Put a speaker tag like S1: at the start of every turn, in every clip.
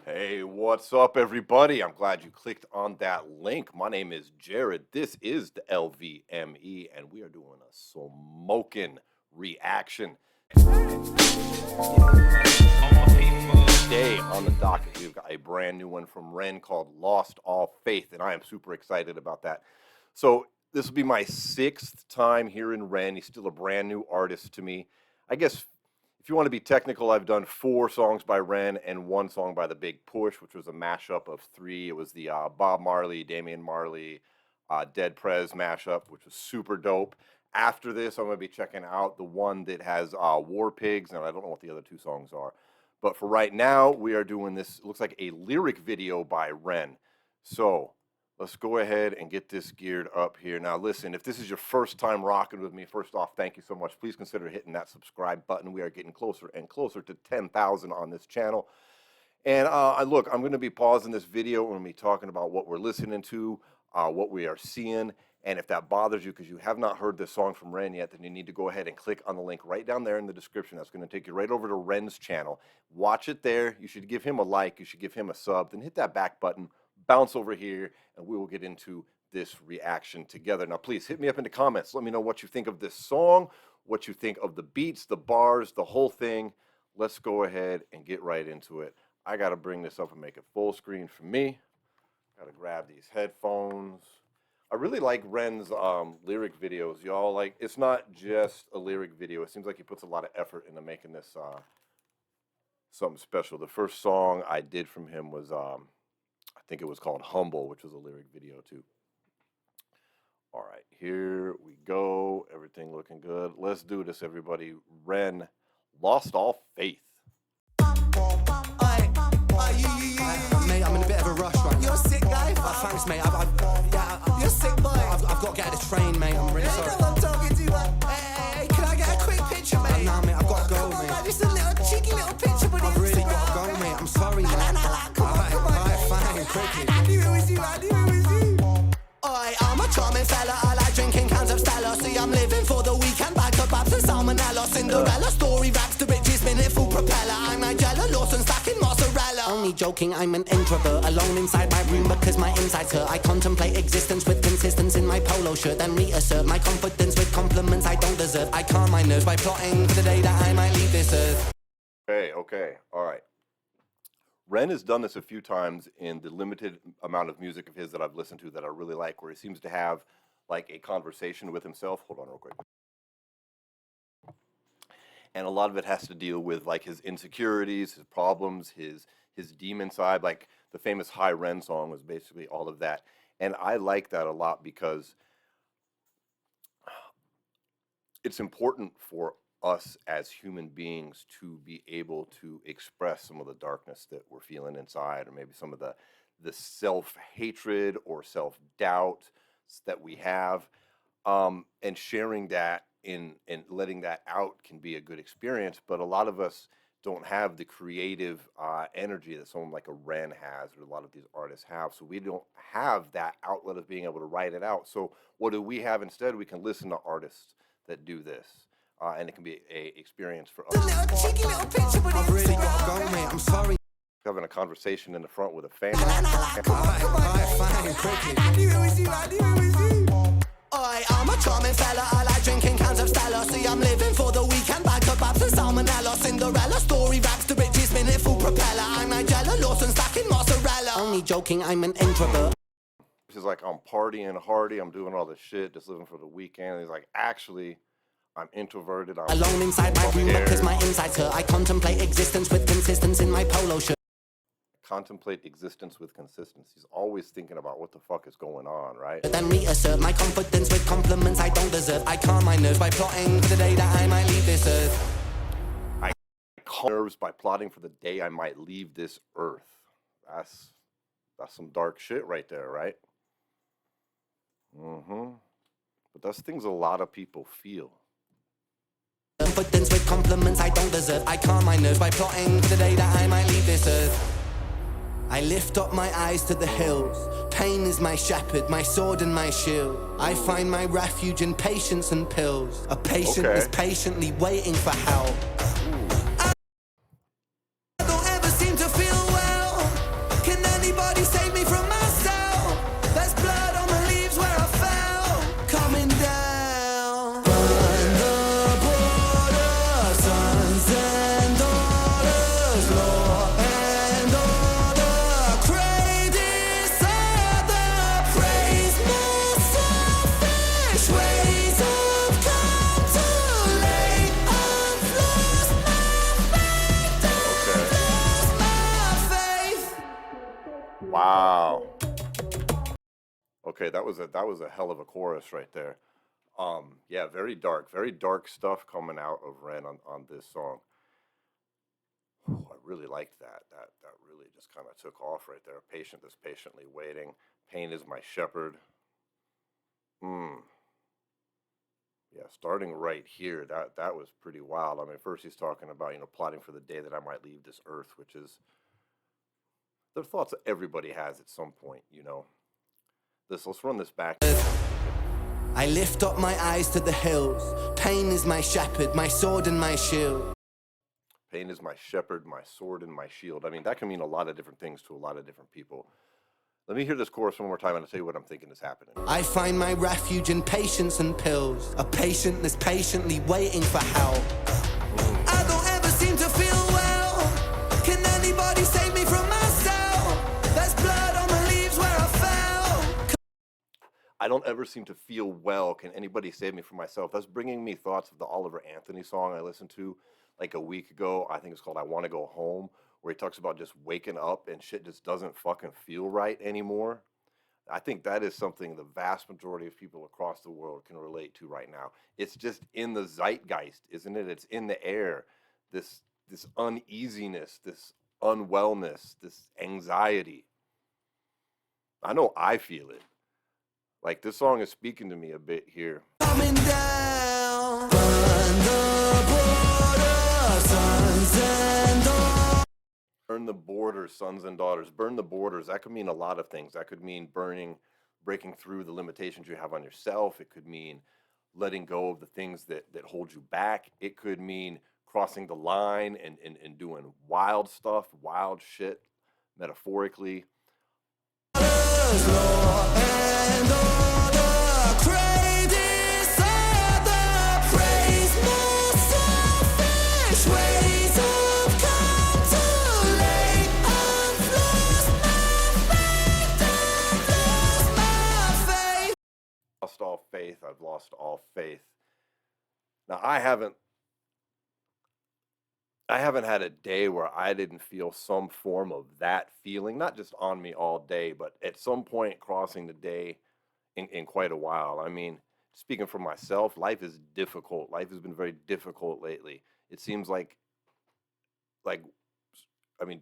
S1: Hey, what's up, everybody? I'm glad you clicked on that link. My name is Jared. This is the LVME, and we are doing a Smokin Reaction. Today on the docket, we've got a brand new one from Ren called Lost All Faith, and I am super excited about that. So this will be my 6th time hearing Ren. He's still a brand new artist to me. I guess if you want to be technical, I've done 4 songs by Ren and 1 song by The Big Push, which was a mashup of 3. It was the Bob Marley, Damian Marley, Dead Prez mashup, which was super dope. After this, I'm going to be checking out the one that has War Pigs, and I don't know what the other 2 songs are. But for right now, we are doing this, it looks like a lyric video by Ren. So let's go ahead and get this geared up here. Now listen, if this is your first time rocking with me, first off, thank you so much. Please consider hitting that subscribe button. We are getting closer and closer to 10,000 on this channel. And look, I'm going to be pausing this video. We're going to be talking about what we're listening to, what we are seeing. And if that bothers you because you have not heard this song from Ren yet, then you need to go ahead and click on the link right down there in the description. That's going to take you right over to Ren's channel. Watch it there. You should give him a like. You should give him a sub. Then hit that back button. Bounce over here, and we will get into this reaction together. Now, please hit me up in the comments. Let me know what you think of this song, what you think of the beats, the bars, the whole thing. Let's go ahead and get right into it. I got to bring this up and make it full screen for me. Got to grab these headphones. I really like Ren's lyric videos, y'all. Like, it's not just a lyric video. It seems like he puts a lot of effort into making this something special. The first song I did from him was I think it was called Humble, which was a lyric video too. All right, here we go. Everything looking good. Let's do this, everybody. Ren, Lost All Faith.
S2: Mate, I'm in a bit of a rush right now. You're a sick guy. Thanks, mate. You're a sick boy. I've got to get out of the train, mate. I'm really sorry. I'm talking to you. Hey, can I get a quick picture, mate? Nah, mate, I've got to go, mate. Just a little cheeky little picture, but I've really got to go, mate. I'm sorry, mate. Alright, fine, quickly. I knew it was you. I'm a charming fella. I like drinking cans of Stella. See, I'm living for the weekend. Back to Babs and Salmonella. Cinderella story raps the richest minute full propeller. I'm Nigella Lawson stacking mozzarella. Only joking, I'm an introvert. Alone inside my room because my insides hurt. I contemplate existence with consistency in my polo shirt. Then reassert my confidence with compliments I don't deserve. I calm my nerves by plotting for the day that I might leave this earth.
S1: Okay, all right. Ren has done this a few times in the limited amount of music of his that I've listened to that I really like, where he seems to have like a conversation with himself. Hold on real quick. And a lot of it has to deal with like his insecurities, his problems, his demon side. Like the famous Hi Ren song was basically all of that. And I like that a lot because it's important for us as human beings to be able to express some of the darkness that we're feeling inside, or maybe some of the self-hatred or self-doubt that we have, and sharing that and letting that out can be a good experience. But a lot of us don't have the creative energy that someone like a Ren has, or a lot of these artists have. So we don't have that outlet of being able to write it out. So what do we have instead? We can listen to artists that do this. And it can be a experience for us.
S2: I've really got to go, mate. I'm sorry.
S1: Having a conversation in the front with a fan.
S2: Fine, quickly. I knew it was you. I'm a charming fella. I like drinking cans of Stella. See, I'm living for the weekend. Back to Babs and Salmonella. Cinderella story raps the richest minute full propeller. I'm Nigella Lawson stacking mozzarella. Only joking, I'm an introvert.
S1: This is like, I'm partying hardy. I'm doing all this shit, just living for the weekend. He's like, actually, I'm introverted. I'm
S2: alone inside my room because my insides hurt. I contemplate existence with consistency in my polo shirt.
S1: Contemplate existence with consistency. He's always thinking about what the fuck is going on, right?
S2: Then reassert my confidence with compliments I don't deserve. I calm my nerves by plotting for the day that I might leave this earth.
S1: I calm nerves by plotting for the day I might leave this earth. That's some dark shit right there, right? But that's things a lot of people feel.
S2: Confidence with compliments I don't deserve. I calm my nerves by plotting for the day that I might leave this earth. I lift up my eyes to the hills. Pain is my shepherd, my sword and my shield. I find my refuge in patience and pills. A patient is patiently waiting for help. I don't ever seem to feel well.
S1: Wow. Okay, that was a hell of a chorus right there. Yeah, very dark stuff coming out of Ren on this song. Whew, I really liked that. That really just kind of took off right there. Patient is patiently waiting. Pain is my shepherd. Hmm. Yeah, starting right here, that was pretty wild. I mean, first he's talking about, plotting for the day that I might leave this earth, which is the thoughts that everybody has at some point. Let's run this back.
S2: I lift up my eyes to the hills. Pain is my shepherd, my sword and my shield.
S1: Pain is my shepherd, my sword, and my shield. I mean, that can mean a lot of different things to a lot of different people. Let me hear this chorus one more time and I'll tell you what I'm thinking is happening.
S2: I find my refuge in patience and pills. A patient that's patiently waiting for help. I don't ever seem to feel well. Can anybody save me from myself? There's blood on the leaves where I fell.
S1: I don't ever seem to feel well. Can anybody save me from myself? That's bringing me thoughts of the Oliver Anthony song I listened to like a week ago. I think it's called I Want to Go Home, where he talks about just waking up and shit just doesn't fucking feel right anymore. I think that is something the vast majority of people across the world can relate to right now. It's just in the zeitgeist, isn't it? It's in the air. This uneasiness, this unwellness, this anxiety. I know I feel it. Like, this song is speaking to me a bit here.
S2: Coming down, burn the border, sons and daughters.
S1: Burn the borders, sons and daughters. Burn the borders. That could mean a lot of things. That could mean breaking through the limitations you have on yourself. It could mean letting go of the things that hold you back. It could mean crossing the line and doing wild stuff, wild shit, metaphorically. Lost all faith. I've lost all faith. Now, I haven't had a day where I didn't feel some form of that feeling, not just on me all day, but at some point crossing the day in quite a while. I mean, speaking for myself, life is difficult. Life has been very difficult lately. It seems like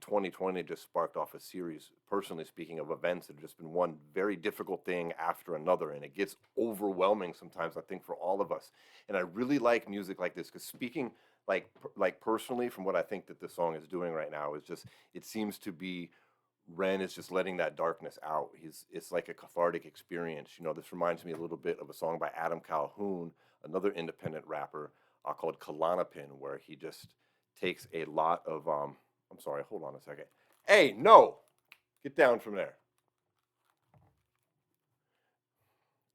S1: 2020 just sparked off a series, personally speaking, of events that have just been one very difficult thing after another, and it gets overwhelming sometimes, I think, for all of us. And I really like music like this, because speaking like personally, from what I think that this song is doing right now, is just, it seems to be, Ren is just letting that darkness out. It's like a cathartic experience. This reminds me a little bit of a song by Adam Calhoun, another independent rapper, called Klonopin, where he just takes a lot of I'm sorry, hold on a second. Hey, no! Get down from there.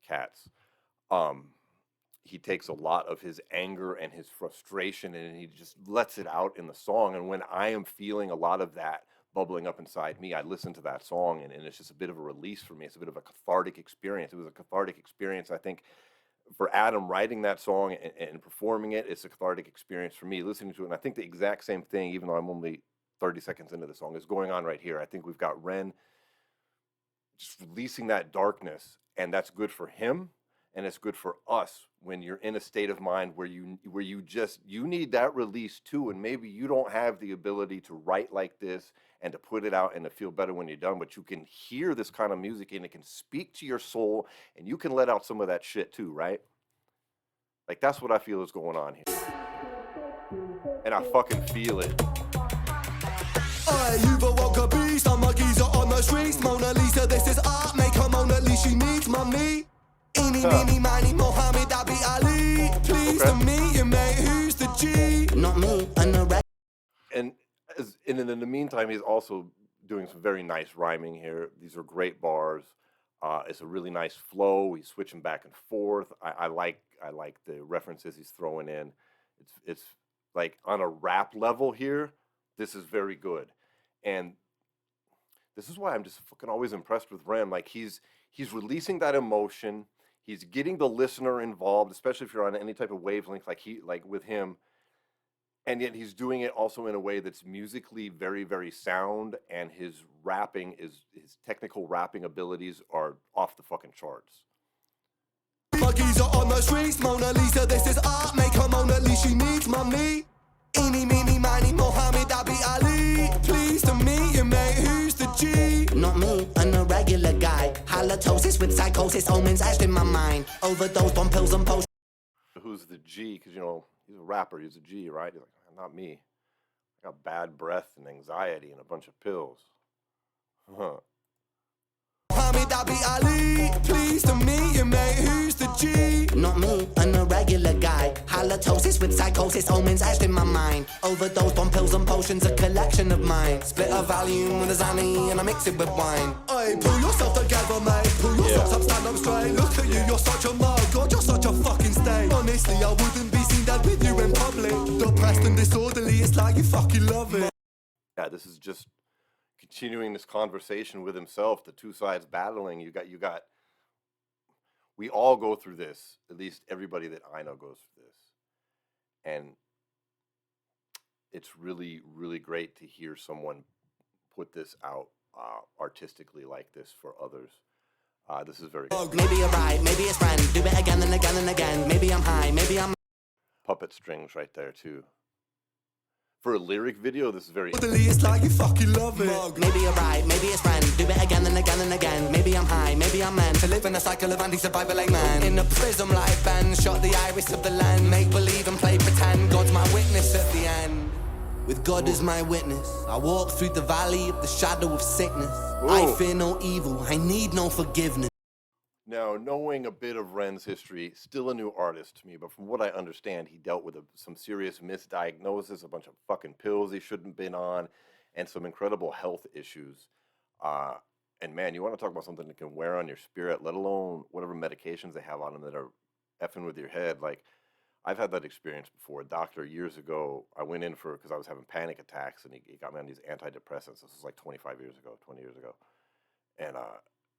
S1: Cats. He takes a lot of his anger and his frustration and he just lets it out in the song. And when I am feeling a lot of that bubbling up inside me, I listen to that song and it's just a bit of a release for me. It's a bit of a cathartic experience. It was a cathartic experience, I think, for Adam writing that song and performing it. It's a cathartic experience for me listening to it. And I think the exact same thing, even though I'm only 30 seconds into the song, is going on right here. I think we've got Ren just releasing that darkness, and that's good for him, and it's good for us when you're in a state of mind where you need that release too, and maybe you don't have the ability to write like this and to put it out and to feel better when you're done, but you can hear this kind of music and it can speak to your soul, and you can let out some of that shit too, right? Like, that's what I feel is going on here, and I fucking feel it.
S2: You've awoke a beast, I'm a geezer on the streets. Mona Lisa, this is art, make her Mona Lisa, she needs money. Eeny, meeny, miny, Mohammed, Abi Ali. Pleased to meet you, mate, who's the G? Not me, I'm the red.
S1: And in the meantime, he's also doing some very nice rhyming here. These are great bars. It's a really nice flow. He's switching back and forth. I like the references he's throwing in. It's like on a rap level here, this is very good. And this is why I'm just fucking always impressed with Ren. Like, he's releasing that emotion. He's getting the listener involved, especially if you're on any type of wavelength like with him. and yet he's doing it also in a way that's musically very, very sound, and his technical rapping abilities are off the fucking charts.
S2: Buggies are on the streets, Mona Lisa, this is art, make her Mona Lisa, she needs money. Eeny, meeny, miny, Mohammed, Abi Ali. Pleased to meet you, mate, who's the G? Not me, an irregular guy. Halitosis with psychosis, omens etched in my mind. Overdosed on pills and potions.
S1: Who's the G? Because, you know, he's a rapper, he's a G, right? He's like, not me. I got bad breath and anxiety and a bunch of pills. Huh.
S2: Mohammed, Abi Ali. Pleased to meet you, mate, who's the G? Not me, an irregular guy. Halitosis with psychosis, omens etched in my mind. Overdosed on pills and potions, a collection of mine. Split a Valium with a Zanny and I mix it with wine. Hey, pull yourself together, mate. Pull your socks up, stand up straight. Look at you, you're such a mug. God, you're such a fucking stain. Honestly, I wouldn't be seen dead with you in public. Depressed and disorderly, it's like you fucking love it.
S1: Yeah, this is just continuing this conversation with himself, the two sides battling. You got, we all go through this, at least everybody that I know goes through this. And it's really, really great to hear someone put this out artistically like this for others. This is very good.
S2: Maybe you're right, maybe it's friend. Do it again and again and again. Maybe I'm high, maybe I'm...
S1: Puppet strings right there too. For a lyric video, this is very...
S2: It's like you fucking love it. Maybe you're right, maybe it's friend. Do it again and again and again. Maybe I'm high, maybe I'm meant to live in a cycle of anti-survival like man. In a prism like Ben, shot the iris of the land. Make believe and play pretend. God's my witness at the end. With God as my witness, I walk through the valley of the shadow of sickness. I fear no evil, I need no forgiveness.
S1: Now, knowing a bit of Ren's history, still a new artist to me, but from what I understand, he dealt with some serious misdiagnosis, a bunch of fucking pills he shouldn't have been on, and some incredible health issues. And man, you want to talk about something that can wear on your spirit, let alone whatever medications they have on them that are effing with your head. Like, I've had that experience before. A doctor years ago, I went in because I was having panic attacks, and he got me on these antidepressants. This was like 25 years ago, 20 years ago. And,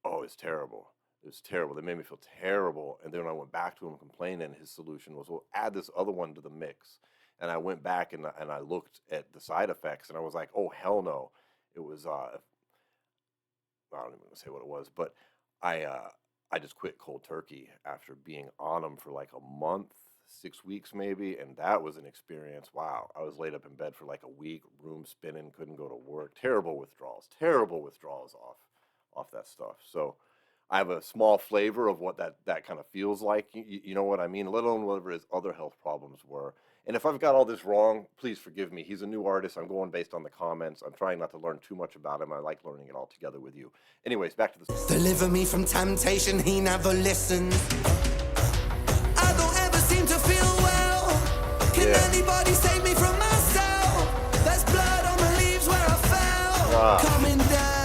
S1: oh, it's terrible. It was terrible. They made me feel terrible. And then when I went back to him complaining, his solution was, well, add this other one to the mix. And I went back and I looked at the side effects, and I was like, oh, hell no. It was, I don't even want to say what it was, but I just quit cold turkey after being on them for like a month, 6 weeks maybe. And that was an experience. Wow. I was laid up in bed for like a week, room spinning, couldn't go to work. Terrible withdrawals off that stuff. So I have a small flavor of what that kind of feels like. You know what I mean? Let alone whatever his other health problems were. And if I've got all this wrong, please forgive me. He's a new artist. I'm going based on the comments. I'm trying not to learn too much about him. I like learning it all together with you. Anyways, back to this.
S2: Deliver me from temptation, he never listens. I don't ever seem to feel well. Can anybody save me from myself? There's blood on the leaves where I fell. Coming down.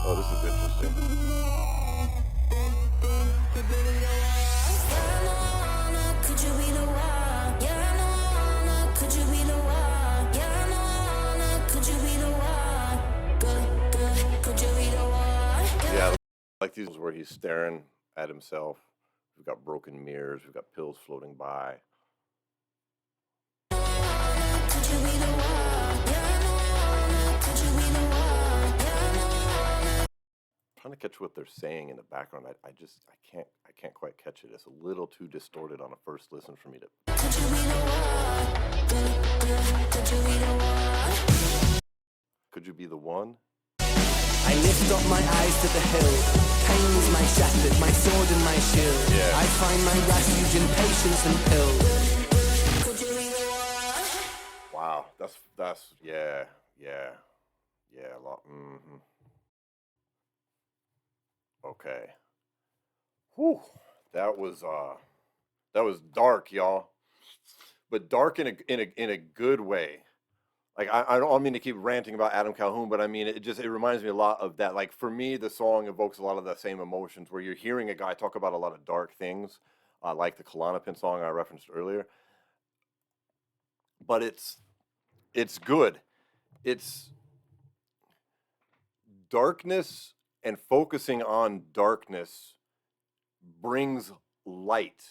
S1: Oh, this is interesting. Yeah, like these where he's staring at himself. We've got broken mirrors. We've got pills floating by. Trying to catch what they're saying in the background. I can't quite catch it. It's a little too distorted on a first listen for me to. Could you be the one?
S2: I lift up my eyes to the hill. Pain is my shepherd, my sword and my shield.
S1: Yeah.
S2: I find my refuge in patience and pills.
S1: Wow, that's yeah, a lot. Okay. Whew. That was dark, y'all. But dark in a good way. Like I don't mean to keep ranting about Adam Calhoun, but I mean it reminds me a lot of that. Like for me, the song evokes a lot of the same emotions where you're hearing a guy talk about a lot of dark things, like the Klonopin song I referenced earlier. But it's good. It's darkness, and focusing on darkness brings light.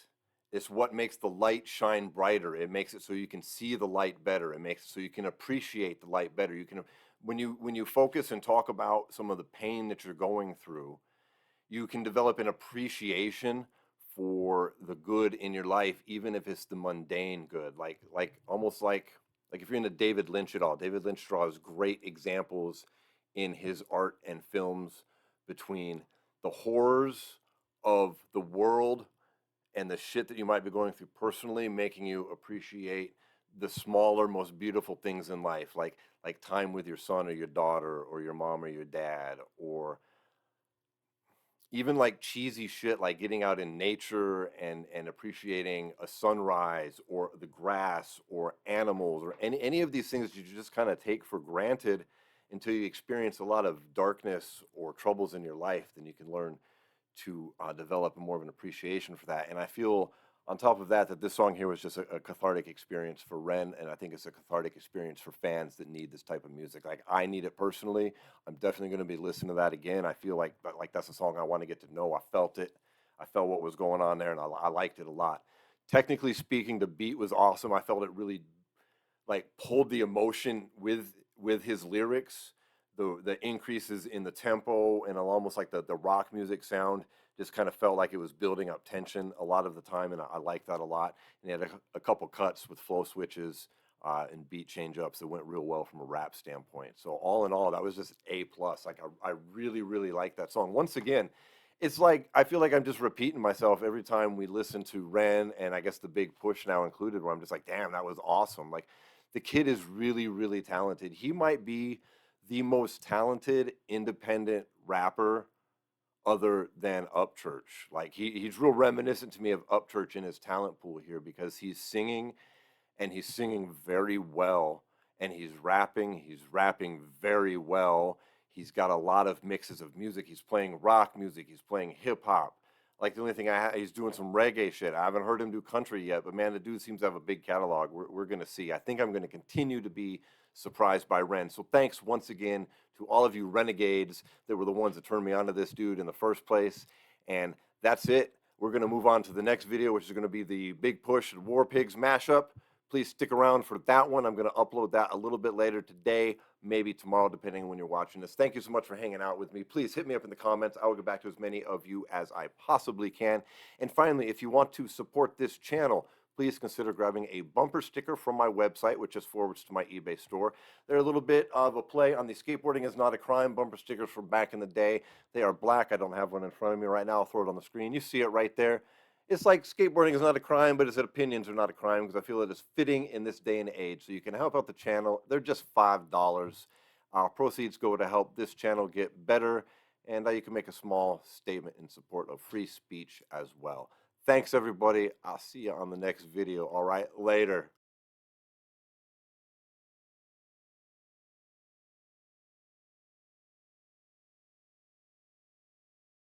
S1: It's what makes the light shine brighter. It makes it so you can see the light better. It makes it so you can appreciate the light better. You can, when you focus and talk about some of the pain that you're going through, you can develop an appreciation for the good in your life, even if it's the mundane good. Like almost like if you're into David Lynch at all, David Lynch draws great examples in his art and films between the horrors of the world and the shit that you might be going through personally, making you appreciate the smaller, most beautiful things in life, like time with your son or your daughter or your mom or your dad, or even like cheesy shit like getting out in nature and appreciating a sunrise or the grass or animals or any of these things that you just kind of take for granted until you experience a lot of darkness or troubles in your life. Then you can learn to develop more of an appreciation for that. And I feel on top of that that this song here was just a cathartic experience for Ren, and I think it's a cathartic experience for fans that need this type of music. Like I need it personally. I'm definitely going to be listening to that again. I feel like that's a song I want to get to know. I felt it. I felt what was going on there, and I liked it a lot. Technically speaking, the beat was awesome. I felt it really like pulled the emotion with his lyrics. The increases in the tempo and almost like the rock music sound just kind of felt like it was building up tension a lot of the time, and I liked that a lot. And he had a couple cuts with flow switches and beat change ups that went real well from a rap standpoint. So all in all, that was just A plus. Like I really really like that song. Once again, it's like I feel like I'm just repeating myself every time we listen to Ren, and I guess the Big Push now included, where I'm just like, damn, that was awesome. Like the kid is really, really talented. He might be the most talented independent rapper other than Upchurch. Like he's real reminiscent to me of Upchurch in his talent pool here because he's singing and he's singing very well, and he's rapping very well. He's got a lot of mixes of music. He's playing rock music, he's playing hip hop. Like the only thing he's doing some reggae shit. I haven't heard him do country yet, but man, the dude seems to have a big catalog. We're gonna see. I think I'm gonna continue to be surprised by Ren. So thanks once again to all of you renegades that were the ones that turned me onto this dude in the first place. And that's it. We're gonna move on to the next video, which is gonna be the Big Push War Pigs mashup. Please stick around for that one. I'm going to upload that a little bit later today, maybe tomorrow, depending on when you're watching this. Thank you so much for hanging out with me. Please hit me up in the comments. I will get back to as many of you as I possibly can. And finally, if you want to support this channel, please consider grabbing a bumper sticker from my website, which just forwards to my eBay store. They're a little bit of a play on the Skateboarding is Not a Crime bumper stickers from back in the day. They are black. I don't have one in front of me right now. I'll throw it on the screen. You see it right there. It's like skateboarding is not a crime, but his opinions are not a crime, because I feel it is fitting in this day and age. So you can help out the channel. They're just $5. Our proceeds go to help this channel get better, and you can make a small statement in support of free speech as well. Thanks, everybody. I'll see you on the next video. All right, later.